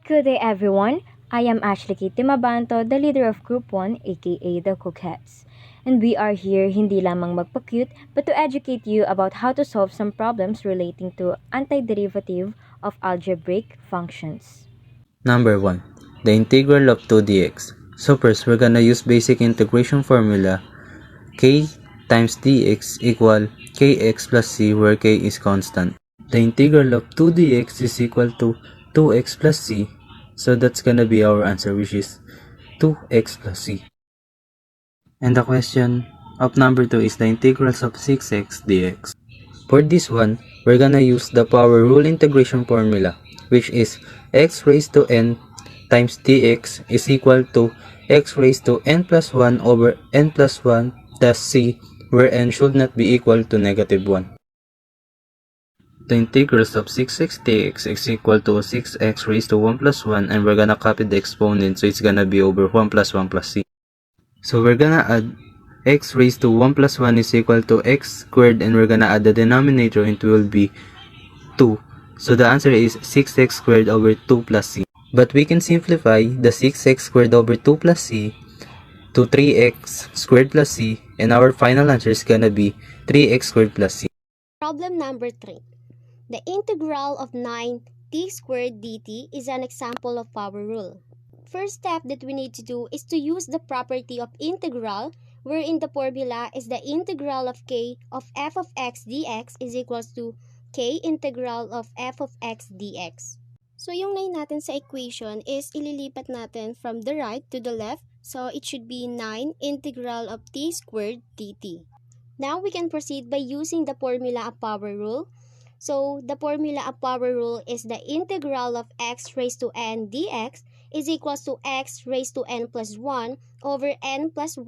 Good day everyone, I am Ashley Kitty Mabanto, the leader of Group 1 aka the Coquettes. And we are here hindi lamang magpa-cute but to educate you about how to solve some problems relating to antiderivative of algebraic functions. Number 1. The integral of 2 dx. So first, we're gonna use basic integration formula k times dx equal kx plus c where k is constant. The integral of 2 dx is equal to 2x plus c, so that's gonna be our answer, which is 2x plus c. And the question of number 2 is the integrals of 6x dx. For this one, we're gonna use the power rule integration formula, which is x raised to n times dx is equal to x raised to n plus 1 over n plus 1 plus c, where n should not be equal to negative 1. The integrals of 6x dx is equal to 6x raised to 1 plus 1, and we're gonna copy the exponent, so it's gonna be over 1 plus 1 plus c. So we're gonna add x raised to 1 plus 1 is equal to x squared, and we're gonna add the denominator, and it will be 2. So the answer is 6x squared over 2 plus c. But we can simplify the 6x squared over 2 plus c to 3x squared plus c, and our final answer is gonna be 3x squared plus c. Problem number 3. The integral of 9t squared dt is an example of power rule. First step that we need to do is to use the property of integral, wherein the formula is the integral of k of f of x dx is equals to k integral of f of x dx. So yung 9 natin sa equation is ililipat natin from the right to the left, so it should be 9 integral of t squared dt. Now we can proceed by using the formula of power rule. So the formula of power rule is the integral of x raised to n dx is equals to x raised to n plus 1 over n plus 1,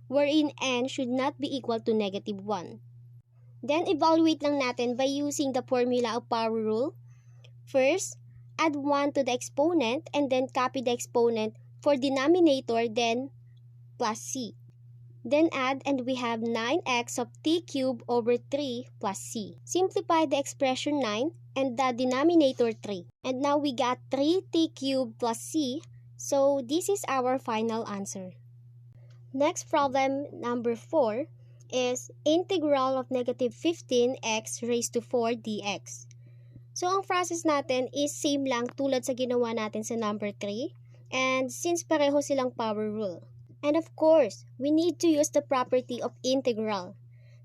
wherein n should not be equal to negative 1. Then evaluate lang natin by using the formula of power rule. First, add 1 to the exponent and then copy the exponent for denominator, then plus c. Then add, and we have 9x of t cubed over 3 plus c. Simplify the expression 9 and the denominator 3. And now we got 3t cubed plus c, so this is our final answer. Next problem, number 4, is integral of negative 15x raised to 4 dx. So ang process natin is same lang tulad sa ginawa natin sa number 3, and since pareho silang power rule. And of course, we need to use the property of integral.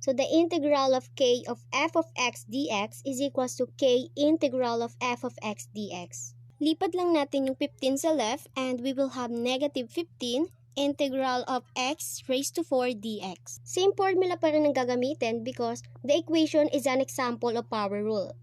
So the integral of k of f of x dx is equals to k integral of f of x dx. Lipat lang natin yung 15 sa left, and we will have negative 15 integral of x raised to 4 dx. Same formula pa rin ang gagamitin because the equation is an example of power rule.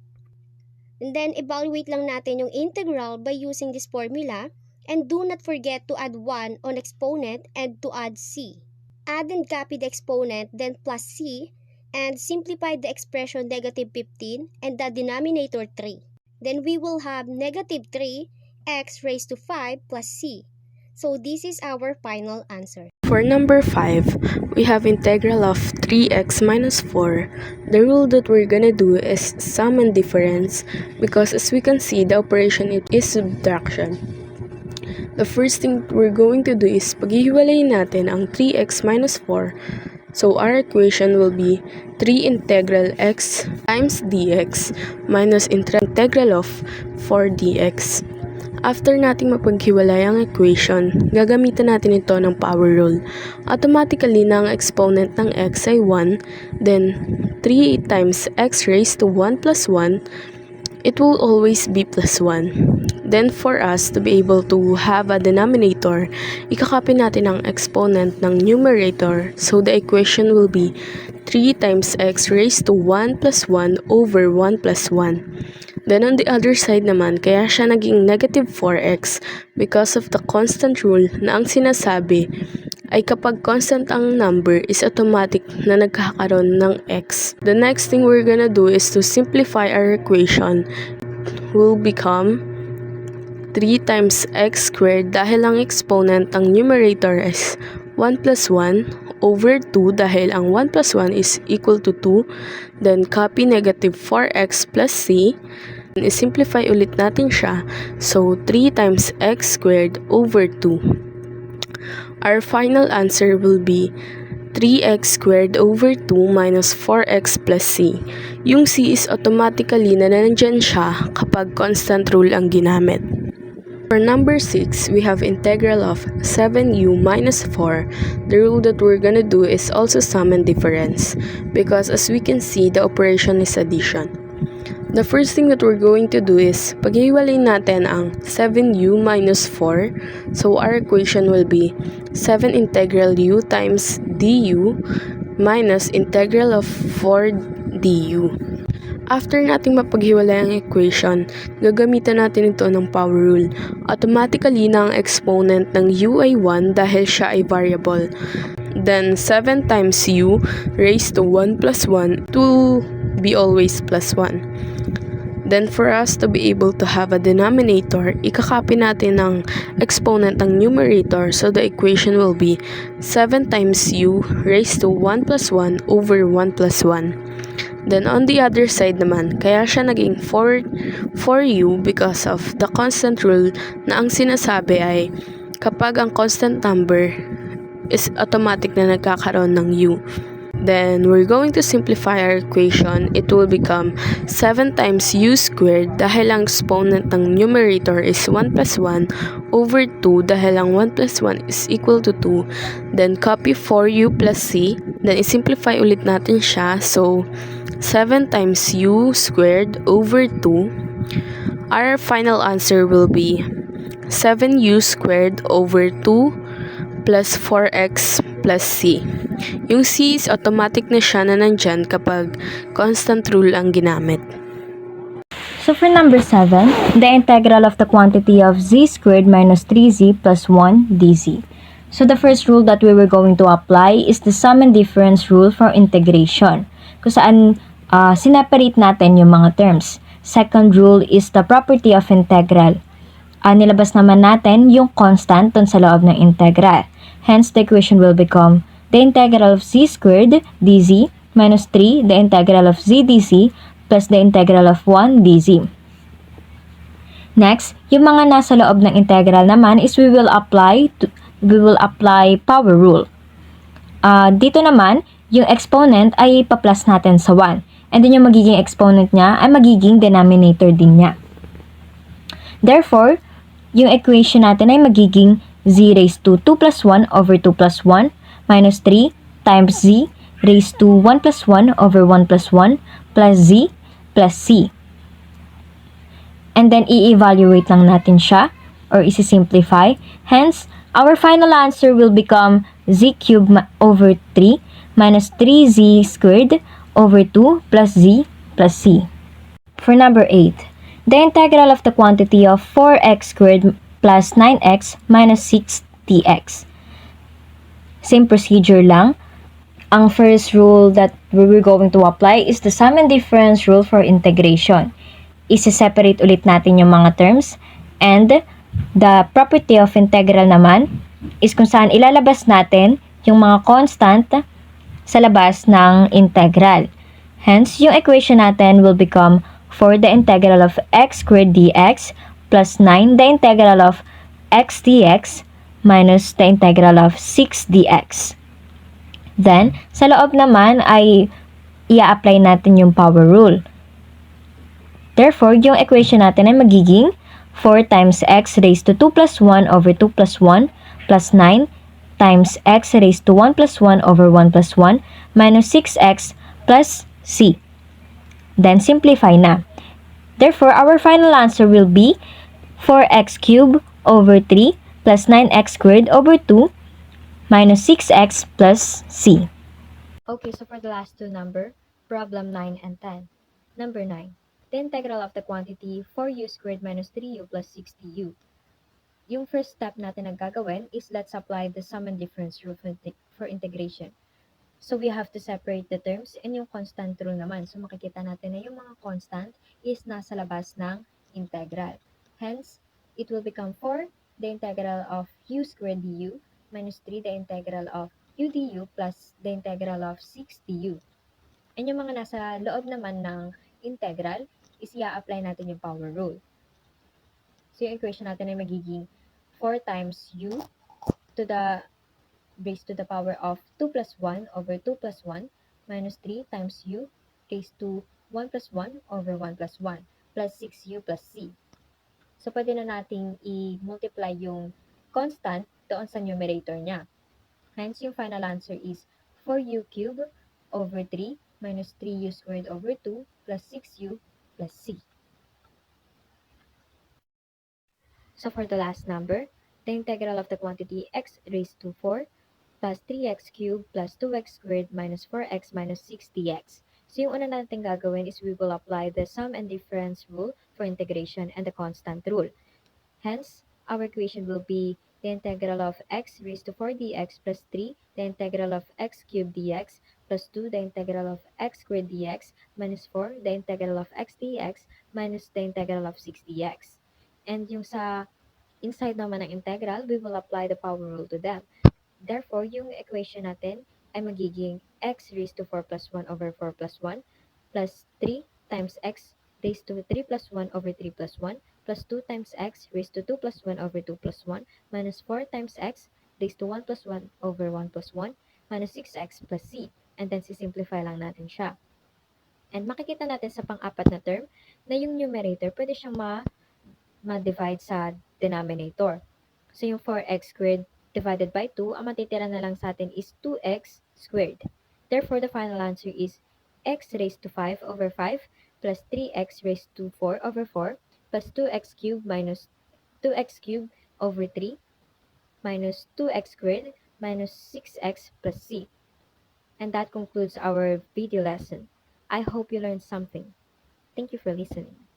And then evaluate lang natin yung integral by using this formula. And do not forget to add 1 on exponent and to add c. Add and copy the exponent, then plus c, and simplify the expression negative 15 and the denominator 3. Then we will have negative 3 x raised to 5 plus c. So this is our final answer. For number 5, we have integral of 3x minus 4. The rule that we're gonna do is sum and difference because as we can see, the operation is subtraction. The first thing we're going to do is paghihiwalayin natin ang 3x minus 4. So our equation will be 3 integral x times dx minus integral of 4 dx. After nating mapaghiwalay ang equation, gagamitan natin ito ng power rule. Automatically na ang exponent ng x ay 1, then 3 times x raised to 1 plus 1, it will always be plus 1. Then for us to be able to have a denominator, ikakopy natin ang exponent ng numerator, so the equation will be 3 times x raised to 1 plus 1 over 1 plus 1. Then on the other side naman, kaya siya naging negative 4x because of the constant rule na ang sinasabi ay kapag constant ang number is automatic na nagkakaroon ng x. The next thing we're gonna do is to simplify our equation. It will become 3 times x squared dahil ang exponent ng numerator is 1 plus 1 over 2 dahil ang 1 plus 1 is equal to 2. Then copy negative 4x plus c. I-simplify ulit natin siya. So, 3 times x squared over 2. Our final answer will be 3x squared over 2 minus 4x plus c. Yung c is automatically na nandyan siya kapag constant rule ang ginamit. For number 6, we have integral of 7u minus 4. The rule that we're gonna do is also sum and difference because as we can see, the operation is addition. The first thing that we're going to do is paghiwalayin natin ang 7u minus 4. So our equation will be 7 integral u times du minus integral of 4 du. After nating mapaghiwalay ang equation, gagamitan natin ito ng power rule. Automatically na ang exponent ng u ay 1 dahil siya ay variable. Then 7 times u raised to 1 plus 1 to be always plus 1. Then for us to be able to have a denominator, ikakopy natin ang exponent ng numerator, so the equation will be 7 times u raised to 1 plus 1 over 1 plus 1. Then on the other side naman, kaya siya naging 4u because of the constant rule na ang sinasabi ay kapag ang constant number is automatic na nagkakaroon ng u. Then we're going to simplify our equation. It will become 7 times u squared dahil ang exponent ng numerator is 1 plus 1 over 2 dahil ang 1 plus 1 is equal to 2. Then copy 4u plus c. Then isimplify ulit natin siya. So 7 times u squared over 2. Our final answer will be 7u squared over 2 plus 4x plus c. Yung c is automatic na siya na nandyan kapag constant rule ang ginamit. So for number 7, the integral of the quantity of z squared minus 3z plus 1 dz. So the first rule that we were going to apply is the sum and difference rule for integration, kung saan sineparate natin yung mga terms. Second rule is the property of integral. Nilabas naman natin yung constant dun sa loob ng integral. Hence, the equation will become the integral of z squared dz minus 3 the integral of z dz plus the integral of 1 dz. Next, yung mga nasa loob ng integral naman is we will apply power rule. Dito naman, yung exponent ay pa-plus natin sa 1. And then yung magiging exponent niya ay magiging denominator din niya. Therefore, yung equation natin ay magiging z raised to 2 plus 1 over 2 plus 1 minus 3 times z raised to 1 plus 1 over 1 plus 1 plus z plus c. And then i-evaluate lang natin siya or isi-simplify. Hence, our final answer will become z cubed over 3 minus 3z squared over 2 plus z plus c. For number 8, the integral of the quantity of 4x squared plus 9x minus 6dx. Same procedure lang. Ang first rule that we were going to apply is the sum and difference rule for integration. Isi-separate ulit natin yung mga terms. And the property of integral naman is kung saan ilalabas natin yung mga constant sa labas ng integral. Hence, yung equation natin will become 4 the integral of x squared dx plus 9 the integral of x dx minus the integral of 6 dx. Then, sa loob naman ay i-apply natin yung power rule. Therefore, yung equation natin ay magiging 4 times x raised to 2 plus 1 over 2 plus 1 plus 9 times x raised to 1 plus 1 over 1 plus 1 minus 6x plus c. Then, simplify na. Therefore, our final answer will be 4x cubed over 3 plus 9x squared over 2 minus 6x plus c. Okay, so for the last two number, problem 9 and 10. Number 9, the integral of the quantity 4u squared minus 3u plus 60u. Yung first step natin na gagawin is let's apply the sum and difference rule for integration. So we have to separate the terms and yung constant rule naman. So makikita natin na yung mga constant is nasa labas ng integral. Hence, it will become 4 the integral of u squared du minus 3 the integral of u du plus the integral of 6 du. And yung mga nasa loob naman ng integral is i-apply natin yung power rule. So yung equation natin ay magiging 4 times u to the raised to the power of 2 plus 1 over 2 plus 1 minus 3 times u raised to 1 plus 1 over 1 plus 1 plus 6u plus c. So, pwede na nating i-multiply yung constant doon sa numerator niya. Hence, yung final answer is 4u cubed over 3 minus 3u squared over 2 plus 6u plus c. So, for the last number, the integral of the quantity x raised to 4 plus 3x cubed plus 2x squared minus 4x minus 6 dx. So, yung una natin gagawin is we will apply the sum and difference rule for integration and the constant rule. Hence, our equation will be the integral of x raised to 4 dx plus 3, the integral of x cubed dx plus 2, the integral of x squared dx minus 4, the integral of x dx minus the integral of 6 dx. And yung sa inside naman ng integral, we will apply the power rule to them. Therefore, yung equation natin ay magiging x raised to 4 plus 1 over 4 plus 1 plus 3 times x raised to 3 plus 1 over 3 plus 1 plus 2 times x raised to 2 plus 1 over 2 plus 1 minus 4 times x raised to 1 plus 1 over 1 plus 1 minus 6x plus c. And then, sisimplify lang natin siya. And makikita natin sa pang-apat na term na yung numerator pwede siyang ma-divide sa denominator. So, yung 4x squared divided by 2, ang matitira na lang sa atin is 2x squared. Therefore, the final answer is x raised to 5 over 5 plus 3x raised to 4 over 4 plus 2x cubed minus 2x cubed over 3 minus 2x squared minus 6x plus c. And that concludes our video lesson. I hope you learned something. Thank you for listening.